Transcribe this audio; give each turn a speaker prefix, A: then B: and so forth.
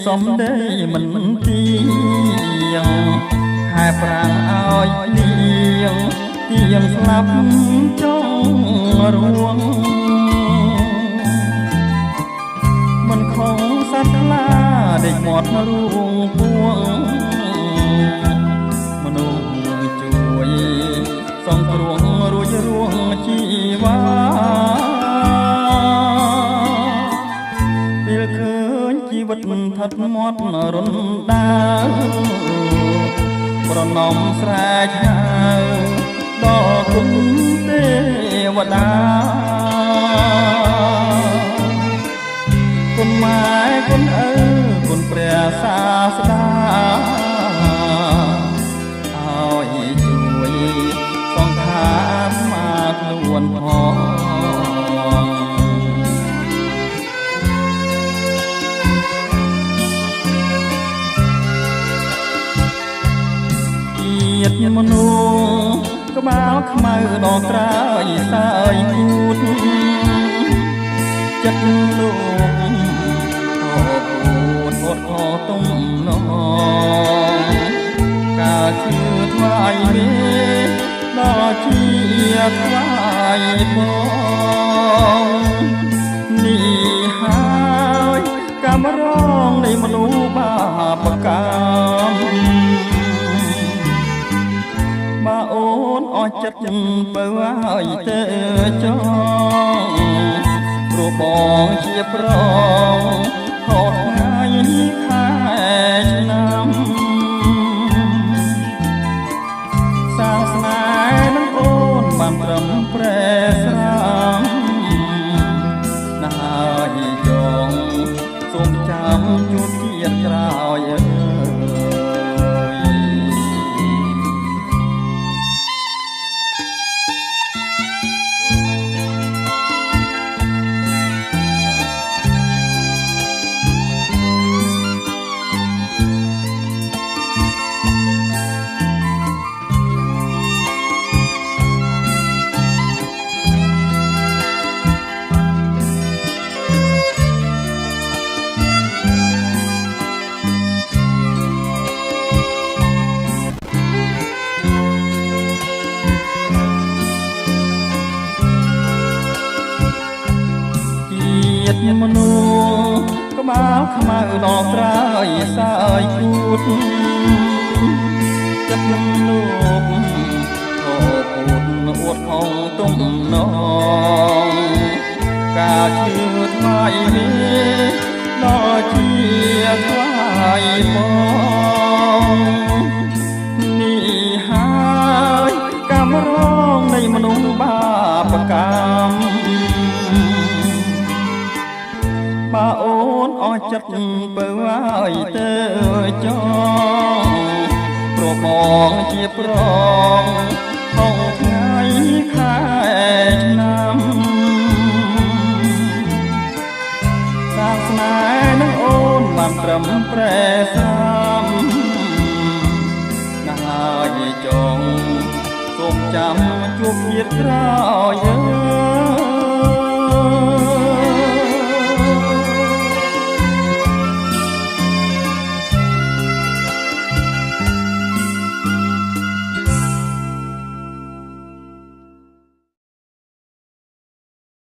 A: សំដីមិនទៀងខែប្រាំងឲ្យលៀងទៀងស្លាប់ចង់រួងមិនខំសត្វខ្លាដេកមាត់រួងពួងមនុស្សជួយសងគ្រោះរួចរួងជីវ៉ាពេលឃើញជីវិតថិតមាត់រំដាវប្រណំស្រែកហៅដល់គុណទេវតាគុណម៉ែគុណឪគុណព្រះសាស្តាឲ្យជួយសង្ខារមកខ្លួនផងជាតិមនុស្សក្បាលខ្មៅដល់ត្រើយសើយគូតចិត្តលោកអត់ខទុំណងការជឿថ្វាយមេដល់ជាថ្វាយបងនេះហើយកម្មរងនៃមនុស្សបាបកម្មបើអូនអស់ចិត្តបើឲ្យទៅចងព្រោះបងជាប្រងខុសថ្ងៃខែឆ្នាំសាសនានឹងអូនបានត្រឹមប្រែស្រាំណាស់ចងសូមចាំជួបជាតិក្រោយជាតិមនុស្សក្បាលខ្មៅដល់ត្រើយសើយគូតចិត្តនឹងលោកក៏ពូតអួតខំទុំណងការជឿថ្វាយនេះដល់ជាថ្វាយបងនេះហើយកម្មរងនៃមនុស្សបាបកម្មបើអូនអស់ចិត្តបើឲ្យទៅចងព្រោះបងជាប្រងក្នុងថ្ងៃខែឆ្នាំសាសនានឹងអូនបានត្រឹមប្រែស្រាំណាស់ហើយចងសូមចាំជួបជាតិក្រោ